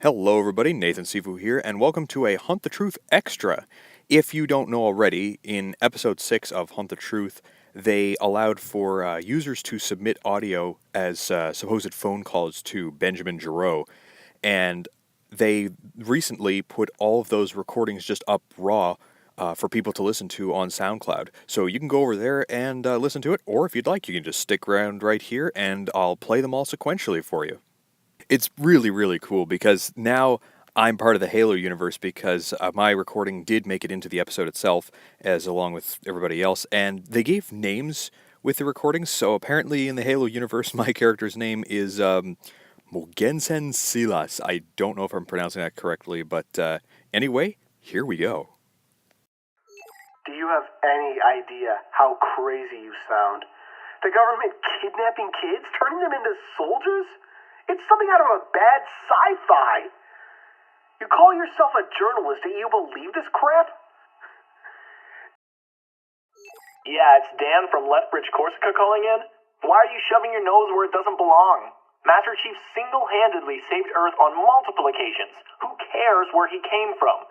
Hello, everybody. Nathan Sifu here, and welcome to a Hunt the Truth Extra. If you don't know already, in episode 6 of Hunt the Truth, they allowed for users to submit audio as supposed phone calls to Benjamin Giroux, and they recently put all of those recordings just up raw for people to listen to on SoundCloud. So you can go over there and listen to it, or if you'd like, you can just stick around right here, and I'll play them all sequentially for you. It's really, really cool because now I'm part of the Halo universe because my recording did make it into the episode itself, as along with everybody else, and they gave names with the recordings. So apparently in the Halo universe, my character's name is Mogensen Silas. I don't know if I'm pronouncing that correctly, but anyway, here we go. Do you have any idea how crazy you sound? The government kidnapping kids, turning them into soldiers? It's something out of a bad sci-fi. You call yourself a journalist and you believe this crap? Yeah, it's Dan from Lethbridge, Corsica calling in. Why are you shoving your nose where it doesn't belong? Master Chief single-handedly saved Earth on multiple occasions. Who cares where he came from?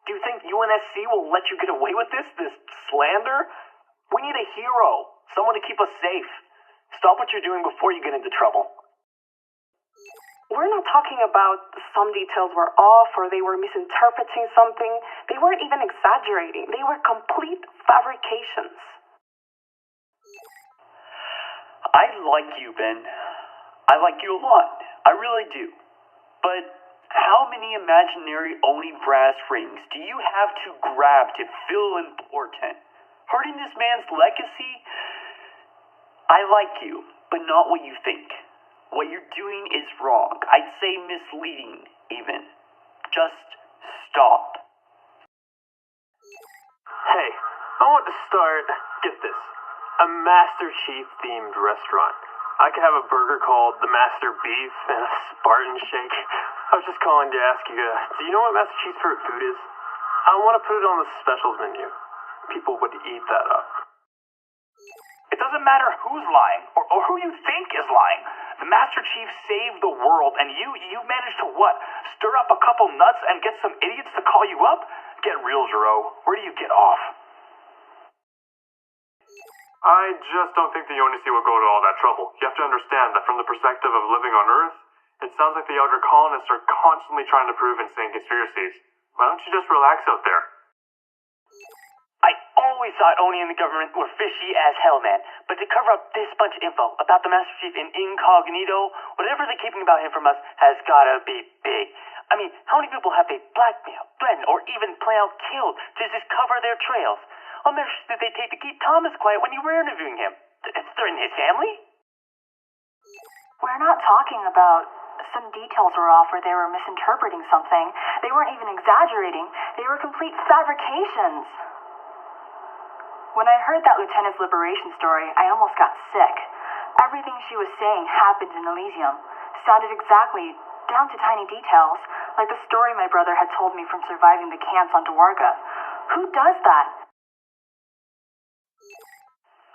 Do you think UNSC will let you get away with this slander? We need a hero, someone to keep us safe. Stop what you're doing before you get into trouble. We're not talking about some details were off or they were misinterpreting something. They weren't even exaggerating. They were complete fabrications. I like you, Ben. I like you a lot. I really do. But how many imaginary Oni brass rings do you have to grab to feel important? Hurting this man's legacy? I like you, but not what you think. What you're doing is wrong. I'd say misleading, even. Just stop. Hey, I want to start, get this, a Master Chief themed restaurant. I could have a burger called the Master Beef and a Spartan Shake. I was just calling to ask you, do you know what Master Chief's favorite food is? I want to put it on the specials menu. People would eat that up. It doesn't matter who's lying or who you think is lying. The Master Chief saved the world, and you managed to what? Stir up a couple nuts and get some idiots to call you up? Get real, Giroux. Where do you get off? I just don't think the UNSC will go to all that trouble. You have to understand that from the perspective of living on Earth, it sounds like the outer colonists are constantly trying to prove insane conspiracies. Why don't you just relax out there? I always thought Oni and the government were fishy as hell, man. But to cover up this bunch of info about the Master Chief in incognito, whatever they're keeping about him from us has gotta be big. I mean, how many people have they blackmailed, threatened, or even plain out killed to just cover their trails? What measures did they take to keep Thomas quiet when you were interviewing him? Threaten his family? We're not talking about some details were off or they were misinterpreting something. They weren't even exaggerating. They were complete fabrications. When I heard that Lieutenant's liberation story, I almost got sick. Everything she was saying happened in Elysium. Sounded exactly, down to tiny details, like the story my brother had told me from surviving the camps on Dwarga. Who does that?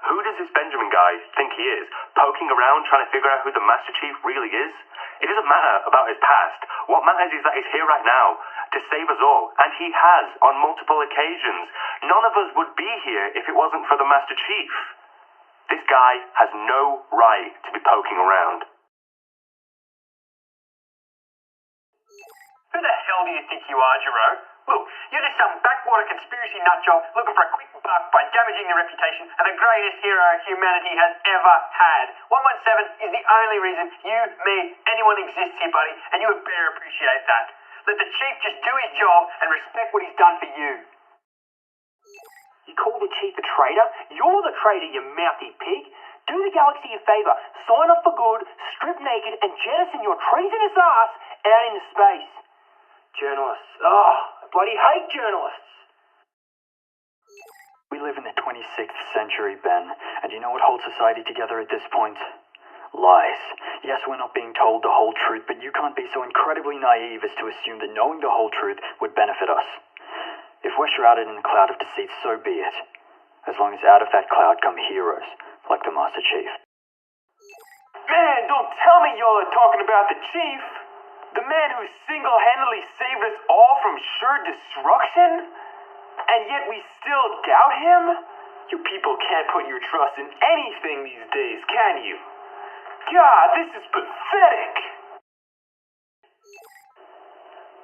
Who does this Benjamin guy think he is? Poking around trying to figure out who the Master Chief really is? It doesn't matter about his past. What matters is that he's here right now to save us all. And he has on multiple occasions. None of us would be here if it wasn't for the Master Chief. This guy has no right to be poking around. Who the hell do you think you are, Giroux? Look, you're just some backwater conspiracy nutjob looking for a quick buck by damaging the reputation of the greatest hero humanity has ever had. 117 is the only reason you, me, anyone exists here, buddy, and you would better appreciate that. Let the Chief just do his job and respect what he's done for you. You call the Chief a traitor? You're the traitor, you mouthy pig. Do the galaxy a favor, sign up for good, strip naked, and jettison your treasonous ass out into space. Journalists. Oh, I bloody hate journalists. We live in the 26th century, Ben, and you know what holds society together at this point? Lies. Yes, we're not being told the whole truth, but you can't be so incredibly naive as to assume that knowing the whole truth would benefit us. If we're shrouded in a cloud of deceit, so be it. As long as out of that cloud come heroes, like the Master Chief. Man, don't tell me you're talking about the Chief. The man who who single-handedly saved us all from sure destruction? And yet we still doubt him? You people can't put your trust in anything these days, can you? God, this is pathetic!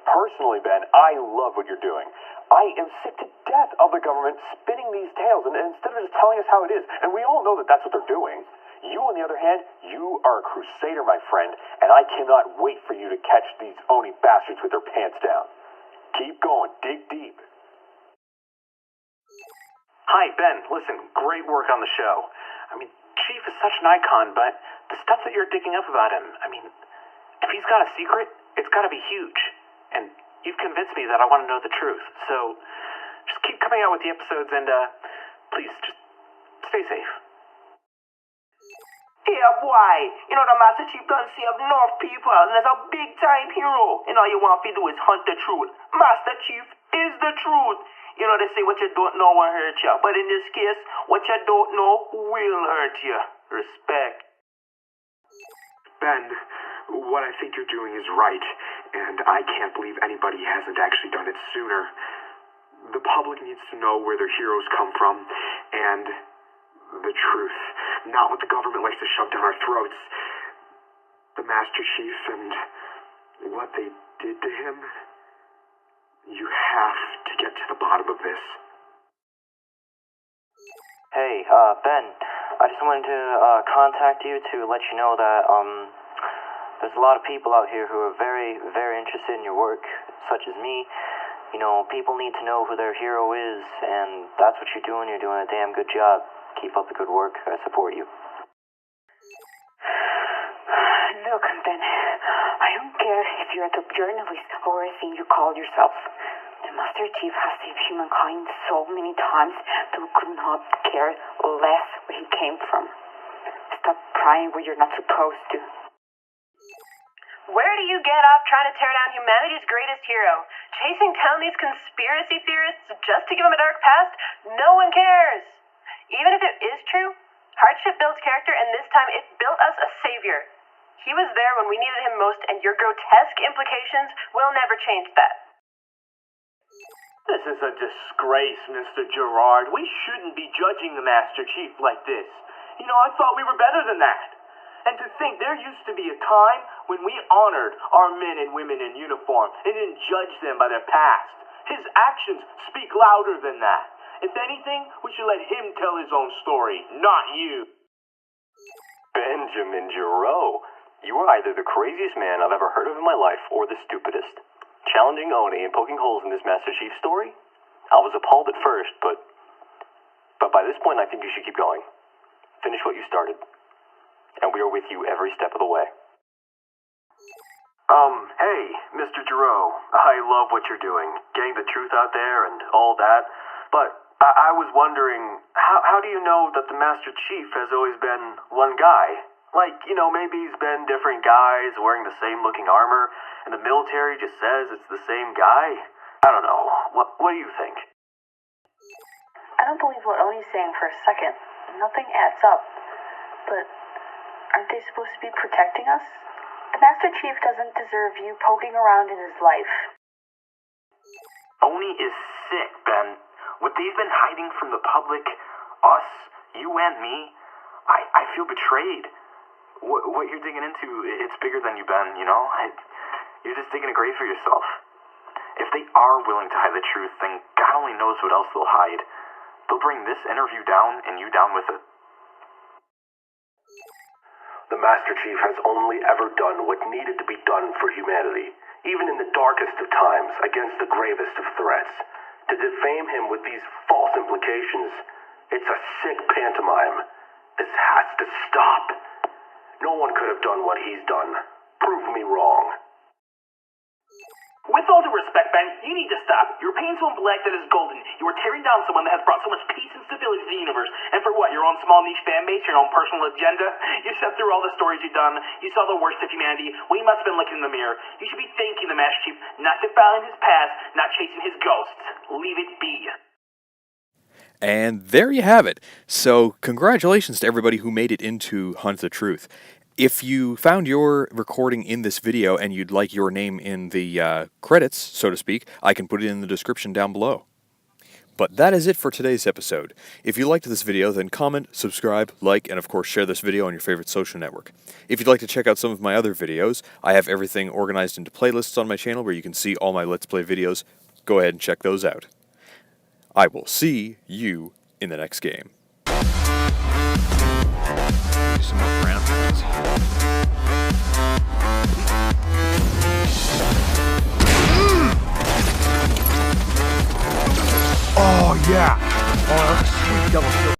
Personally, Ben, I love what you're doing. I am sick to death of the government spinning these tales and instead of just telling us how it is. And we all know that that's what they're doing. You, on the other hand, you are a crusader, my friend, and I cannot wait for you to catch these Oni bastards with their pants down. Keep going. Dig deep. Hi, Ben. Listen, great work on the show. I mean, Chief is such an icon, but the stuff that you're digging up about him, I mean, if he's got a secret, it's got to be huge. And you've convinced me that I want to know the truth. So just keep coming out with the episodes and, please, just stay safe. Yeah, boy. You know, the Master Chief done save enough people, and there's a big-time hero. And all you want to do is hunt the truth. Master Chief is the truth. You know, they say what you don't know won't hurt you. But in this case, what you don't know will hurt you. Respect. Ben, what I think you're doing is right, and I can't believe anybody hasn't actually done it sooner. The public needs to know where their heroes come from, and the truth, not what the government likes to shove down our throats. The Master Chief and what they did to him. You have to get to the bottom of this. Hey, Ben, I just wanted to contact you to let you know that there's a lot of people out here who are very, very interested in your work, such as me. You know, people need to know who their hero is, and that's what you're doing. You're doing a damn good job. Keep up the good work. I support you. Look, Ben, I don't care if you're a top journalist or anything you call yourself. The Master Chief has saved humankind so many times that we could not care less where he came from. Stop prying where you're not supposed to. Where do you get off trying to tear down humanity's greatest hero? Chasing down these conspiracy theorists just to give them a dark past? No one cares! Even if it is true, hardship builds character, and this time it built us a savior. He was there when we needed him most, and your grotesque implications will never change that. This is a disgrace, Mr. Gerard. We shouldn't be judging the Master Chief like this. You know, I thought we were better than that. And to think there used to be a time when we honored our men and women in uniform and didn't judge them by their past. His actions speak louder than that. If anything, we should let him tell his own story, not you. Benjamin Giroux, you are either the craziest man I've ever heard of in my life or the stupidest. Challenging Oni and poking holes in this Master Chief story? I was appalled at first, but by this point I think you should keep going. Finish what you started. And we are with you every step of the way. Hey, Mr. Giroux, I love what you're doing, getting the truth out there and all that, but I was wondering, how do you know that the Master Chief has always been one guy? Like, you know, maybe he's been different guys wearing the same looking armor, and the military just says it's the same guy? I don't know. What do you think? I don't believe what Oni's saying for a second. Nothing adds up. But aren't they supposed to be protecting us? The Master Chief doesn't deserve you poking around in his life. Oni is sick, Ben. What they've been hiding from the public, us, you and me, I feel betrayed. What you're digging into, it's bigger than you, Ben, you know? You're just digging a grave for yourself. If they are willing to hide the truth, then God only knows what else they'll hide. They'll bring this interview down and you down with it. The Master Chief has only ever done what needed to be done for humanity, even in the darkest of times, against the gravest of threats. To defame him with these false implications, it's a sick pantomime. This has to stop. No one could have done what he's done. Prove me wrong. With all due respect, Ben, you need to stop. You're painting someone black that is golden. You are tearing down someone that has brought so much peace and stability to the universe. And for what? Your own small niche fan base? Your own personal agenda? You sat through all the stories you've done. You saw the worst of humanity. Well, you must have been looking in the mirror. You should be thanking the Master Chief, not defiling his past, not chasing his ghosts. Leave it be. And there you have it. So congratulations to everybody who made it into Hunt the Truth. If you found your recording in this video and you'd like your name in the credits, so to speak, I can put it in the description down below. But that is it for today's episode. If you liked this video, then comment, subscribe, like, and of course share this video on your favorite social network. If you'd like to check out some of my other videos, I have everything organized into playlists on my channel where you can see all my Let's Play videos. Go ahead and check those out. I will see you in the next game. Some more brown ones. Oh yeah! Oh, that's a sweet double kill.